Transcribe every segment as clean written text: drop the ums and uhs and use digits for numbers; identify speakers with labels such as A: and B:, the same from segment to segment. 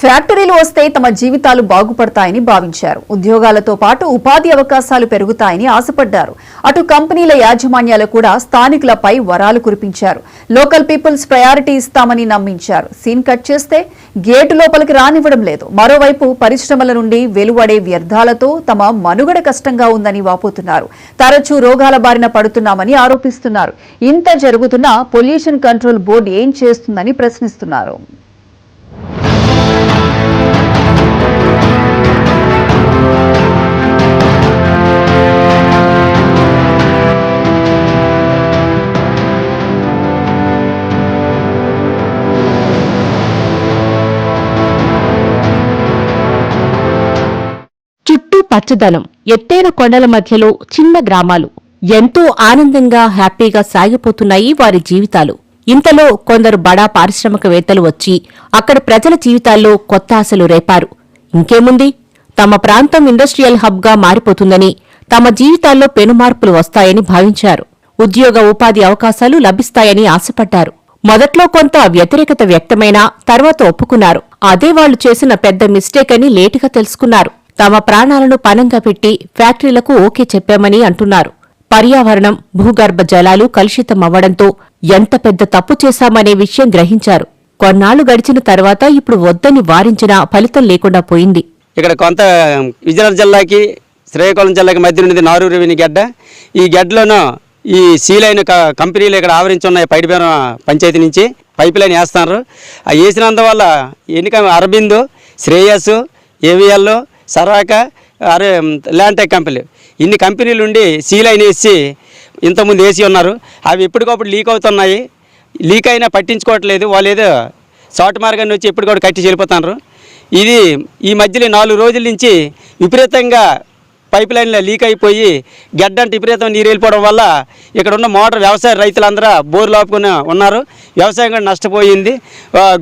A: ఫ్యాక్టరీలు వస్తే తమ జీవితాలు బాగుపడతాయని భావించారు. ఉద్యోగాలతో పాటు ఉపాధి అవకాశాలు పెరుగుతాయని ఆశపడ్డారు. అటు కంపెనీల యాజమాన్యాలు కూడా స్థానికులపై వరాలు కురిపించారు. లోకల్ పీపుల్స్ ప్రయారిటీ ఇస్తామని నమ్మించారు. సీన్ కట్ చేస్తే గేటు లోపలికి రానివ్వడం లేదు. మరోవైపు పరిశ్రమల నుండి వెలువడే వ్యర్థాలతో తమ మనుగడ కష్టంగా ఉందని వాపోతున్నారు. తరచూ రోగాల బారిన పడుతున్నామని ఆరోపిస్తున్నారు. ఇంత జరుగుతున్నా పొల్యూషన్ కంట్రోల్ బోర్డు ఏం చేస్తుందని ప్రశ్నిస్తున్నారు.
B: చుట్టూ పచ్చదనం, ఎత్తైన కొండల మధ్యలో చిన్న గ్రామాలు ఎంతో ఆనందంగా హ్యాపీగా సాగిపోతున్నాయి వారి జీవితాలు. ఇంతలో కొందరు బడా పారిశ్రామికవేత్తలు వచ్చి అక్కడ ప్రజల జీవితాల్లో కొత్త ఆశలు రేపారు. ఇంకేముంది, తమ ప్రాంతం ఇండస్ట్రియల్ హబ్గా మారిపోతుందని, తమ జీవితాల్లో పెనుమార్పులు వస్తాయని భావించారు. ఉద్యోగ ఉపాధి అవకాశాలు లభిస్తాయని ఆశపడ్డారు. మొదట్లో కొంత వ్యతిరేకత వ్యక్తమైనా తర్వాత ఒప్పుకున్నారు. అదే వాళ్లు చేసిన పెద్ద మిస్టేక్ అని లేటుగా తెలుసుకున్నారు. తమ ప్రాణాలను పణంగా పెట్టి ఫ్యాక్టరీలకు ఓకే చెప్పామని అంటున్నారు. పర్యావరణం, భూగర్భ జలాలు కలుషితమవ్వడంతో ఎంత పెద్ద తప్పు చేశామనే విషయం గ్రహించారు. కొన్నాళ్లు గడిచిన తర్వాత ఇప్పుడు వద్దని వారించినా ఫలితం లేకుండా పోయింది.
C: ఇక్కడ కొంత విజయనగరం జిల్లాకి శ్రీకాకుళం జిల్లాకి మధ్య నుండి నారూరు రెవెన్యూ గడ్డ. ఈ గడ్డలోనూ ఈ సీలైన కంపెనీలు ఇక్కడ ఆవరించి ఉన్నాయి. పైడిపేన పంచాయతీ నుంచి పైప్ లైన్ వేస్తున్నారు. ఆ వేసినందువల్ల ఎన్నిక అరబిందు, శ్రేయస్, ఏవిఎల్, సరాక, ల్యాంటెక్ కంపెనీలు, ఇన్ని కంపెనీలు ఉండి సీలైన్ వేసి ఇంతకుముందు వేసి ఉన్నారు. అవి ఎప్పటికప్పుడు లీక్ అవుతున్నాయి. లీక్ అయినా పట్టించుకోవట్లేదు. వాళ్ళు ఏదో షార్ట్ మార్గాన్ని వచ్చి ఎప్పటికప్పుడు కట్టి చెల్లిపోతున్నారు. ఇది ఈ మధ్యలో 4 రోజుల నుంచి విపరీతంగా పైప్ లైన్లో లీక్ అయిపోయి గడ్డంటే విపరీతం నీరు వెళ్ళిపోవడం వల్ల ఇక్కడ ఉన్న మోటార్ వ్యవసాయ రైతులందరూ బోర్లు ఆపుకుని ఉన్నారు. వ్యవసాయం కూడా నష్టపోయింది.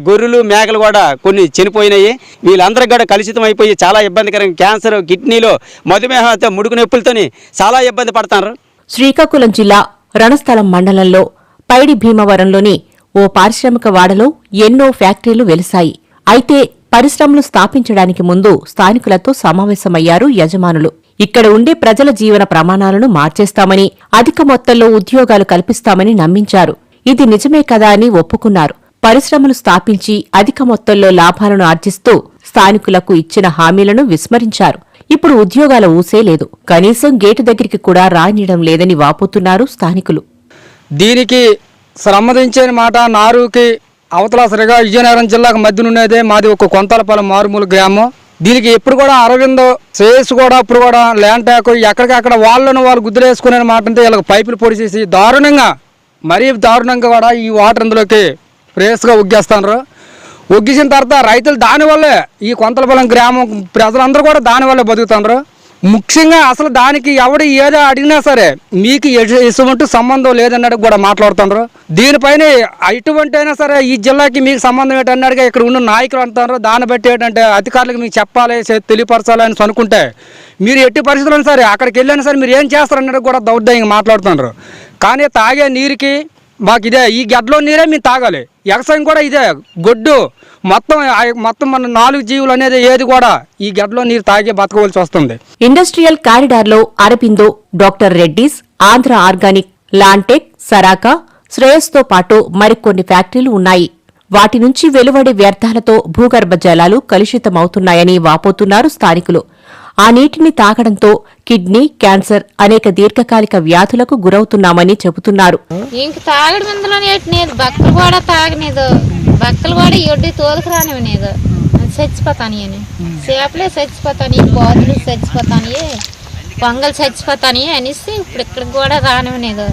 C: గొర్రెలు, మేకలు కూడా కొన్ని చనిపోయినాయి. వీళ్ళందరికీ కూడా కలుషితం అయిపోయి చాలా ఇబ్బందికరంగా క్యాన్సర్, కిడ్నీలో మధుమేహంతో ముడుకు నొప్పులతోని చాలా ఇబ్బంది పడుతున్నారు.
B: శ్రీకాకుళం జిల్లా రణస్థలం మండలంలో పైడి భీమవరంలోని ఓ పారిశ్రామిక వాడలో ఎన్నో ఫ్యాక్టరీలు వెలిశాయి. అయితే పరిశ్రమలు స్థాపించడానికి ముందు స్థానికులతో సమావేశమయ్యారు యజమానులు. ఇక్కడ ఉండే ప్రజల జీవన ప్రమాణాలను మార్చేస్తామని, అధిక మొత్తంలో ఉద్యోగాలు కల్పిస్తామని నమ్మించారు. ఇది నిజమే కదా అని ఒప్పుకున్నారు. పరిశ్రమలు స్థాపించి అధిక మొత్తంలో లాభాలను ఆర్జిస్తూ స్థానికులకు ఇచ్చిన హామీలను విస్మరించారు. ఇప్పుడు ఉద్యోగాల ఊసే లేదు. కనీసం గేటు దగ్గరికి కూడా రానియడం లేదని వాపోతున్నారు స్థానికులు.
D: దీనికి సంబంధించిన మాట నారుకి అవతల సరిగా విజయనగరం జిల్లాకు మధ్య నుండేదే మాది ఒక కొంతలపాలెం మారుమూల గ్రామం. దీనికి ఎప్పుడు కూడా అరవిందో శ్రేయస్ కూడా ఇప్పుడు కూడా ల్యాంటాక్ ఎక్కడికక్కడ వాళ్ళను వాళ్ళు గుద్దులేసుకునే మాట అంతే వీళ్ళకి పైపులు పొడిచేసి దారుణంగా, మరీ దారుణంగా కూడా ఈ వాటర్ ఇందులోకి ఫ్రెష్గా ఉగ్గేస్తున్నారు. ఉగ్గిసిన తర్వాత రైతులు దానివల్లే, ఈ కొంతలపాలెం గ్రామం ప్రజలందరూ కూడా దానివల్లే బతుకుతున్నారు. ముఖ్యంగా అసలు దానికి ఎవడు ఏదో అడిగినా సరే మీకు ఎటువంటి సంబంధం లేదన్నట్టు కూడా మాట్లాడుతున్నారు. దీనిపైన ఎటువంటి అయినా సరే ఈ జిల్లాకి మీకు సంబంధం ఏంటన్నట్టుగా ఇక్కడ ఉన్న నాయకులు అంటున్నారు. దాన్ని బట్టి ఏంటంటే అధికారులకు మీకు చెప్పాలి, తెలియపరచాలి అని అనుకుంటే మీరు ఎట్టి పరిస్థితులను సరే అక్కడికి వెళ్ళినా సరే మీరు ఏం చేస్తారన్నట్టు కూడా దౌర్జన్యంగా మాట్లాడుతున్నారు. కానీ తాగే నీరుకి మాకు ఇదే, ఈ గడ్డలో నీరే మేము తాగాలి. వ్యవసాయం కూడా ఇదే, గొడ్డు మొత్తం మన 4 జీవులు అనేది ఏది కూడా ఈ గడ్డలో నీరు తాగి బతకవలసి వస్తుంది.
B: ఇండస్ట్రియల్ కారిడార్లో అరబిందో, డాక్టర్ రెడ్డీస్, ఆంధ్ర ఆర్గానిక్, లాంటెక్, సరాకా, శ్రేయస్తో పాటు మరికొన్ని ఫ్యాక్టరీలు ఉన్నాయి. వాటి నుంచి వెలువడే వ్యర్థాలతో భూగర్భ జలాలు కలుషితమవుతున్నాయని వాపోతున్నారు స్థానికులు. ఆ నీటిని తాగడంతో కిడ్నీ, క్యాన్సర్, అనేక దీర్ఘకాలిక వ్యాధులకు గురవుతున్నామని చెబుతున్నారు.
E: ఇంక తాగడం ఇందులో బక్కలు కూడా తాగనేదు, బక్కలు కూడా ఎడ్డి తోలుకు రానివనేదు, చచ్చిపోతాని అని చేపలే చచ్చిపోతాని, బాతులు చచ్చిపోతాని, పొంగలు చచ్చిపోతాని అనేసి ఇప్పుడు ఇక్కడికి కూడా రానివనేదు.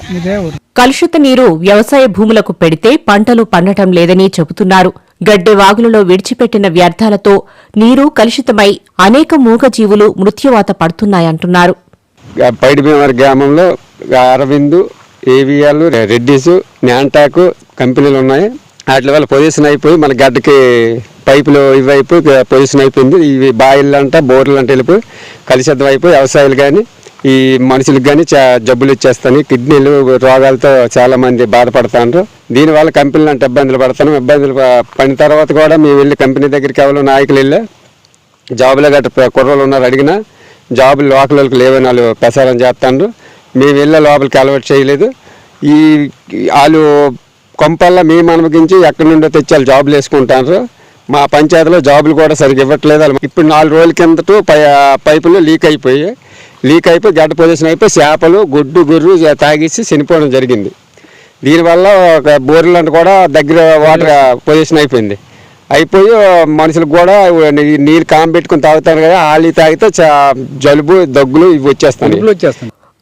B: కలుషిత నీరు వ్యవసాయ భూములకు పెడితే పంటలు పండటం లేదని చెబుతున్నారు. గడ్డె వాగులలో విడిచిపెట్టిన వ్యర్థాలతో నీరు కలుషితమై అనేక మూగజీవులు మృత్యువాత పడుతున్నాయంటున్నారు.
C: పైడిభీమవరం గ్రామంలో అరవిందు, ఏవిఎల్, రెడ్డీస్, ల్యాంటాక్ కంపెనీలు ఉన్నాయి. వాటి వల్ల పొల్యూషన్ అయిపోయి మన గడ్డకి పైపులు ఇవైపు పొల్యూషన్ అయిపోయింది. ఇవి బాయిలు అంట, బోర్లు అంటే వెళ్ళిపోయి కలుషితం అయిపోయి వ్యవసాయాలు కానీ
F: ఈ మనుషులకు కానీ జబ్బులు వచ్చేస్తాయి, కిడ్నీలు రోగాలతో చాలా మంది బాధపడుతున్నారు. దీనివల్ల కంపెనీలు అంటే ఇబ్బందులు పడతాను. ఇబ్బందులు పడిన తర్వాత కూడా మేము వెళ్ళి కంపెనీ దగ్గరికి ఎవరో నాయకులు వెళ్ళి జాబులు గట్రా కుర్రలు ఉన్నారు అడిగినా జాబులు లోకల్ వాళ్ళకి లేవని వాళ్ళు ప్రసారం చేస్తాండ్రు. మేము వెళ్ళే లోపలికి అలవాటు చేయలేదు. ఈ వాళ్ళు కొంపల్లో మేము అనుమతించి ఎక్కడి నుండో తెచ్చి వాళ్ళు జాబులు వేసుకుంటారు. మా పంచాయతీలో జాబులు కూడా సరిగ్గా ఇవ్వట్లేదు. ఇప్పుడు 4 రోజుల కిందట పైపులు లీక్ అయిపోయి గడ్డ పొజిషన్ అయిపోయి చేపలు గుర్రు తాగేసి చనిపోవడం జరిగింది. దీనివల్ల ఒక బోర్లు కూడా దగ్గర వాటర్ పొజిషన్ అయిపోయి మనుషులకు కూడా నీళ్ళు కాంబెట్టుకుని తాగుతారు కదా, ఆలి తాగితే జలుబు దగ్గులు ఇవి వచ్చేస్తాయి.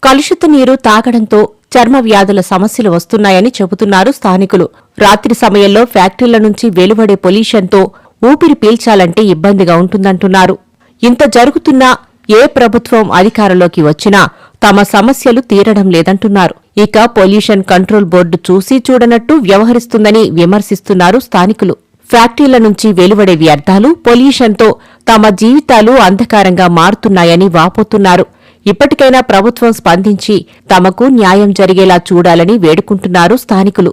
B: కలుషిత నీరు తాగడంతో చర్మ వ్యాధుల సమస్యలు వస్తున్నాయని చెబుతున్నారు స్థానికులు. రాత్రి సమయంలో ఫ్యాక్టరీల నుంచి వెలువడే పొల్యూషన్తో ఊపిరి పీల్చాలంటే ఇబ్బందిగా ఉంటుందంటున్నారు. ఇంత జరుగుతున్నా ఏ ప్రభుత్వం అధికారంలోకి వచ్చినా తమ సమస్యలు తీరడం లేదంటున్నారు. ఇక పొల్యూషన్ కంట్రోల్ బోర్డు చూసి చూడనట్టు వ్యవహరిస్తుందని విమర్శిస్తున్నారు స్థానికులు. ఫ్యాక్టరీల నుంచి వెలువడే వ్యర్థాలు, పొల్యూషన్తో తమ జీవితాలు అంధకారంగా మారుతున్నాయని వాపోతున్నారు. ఇప్పటికైనా ప్రభుత్వం స్పందించి తమకు న్యాయం జరిగేలా చూడాలని వేడుకుంటున్నారు స్థానికులు.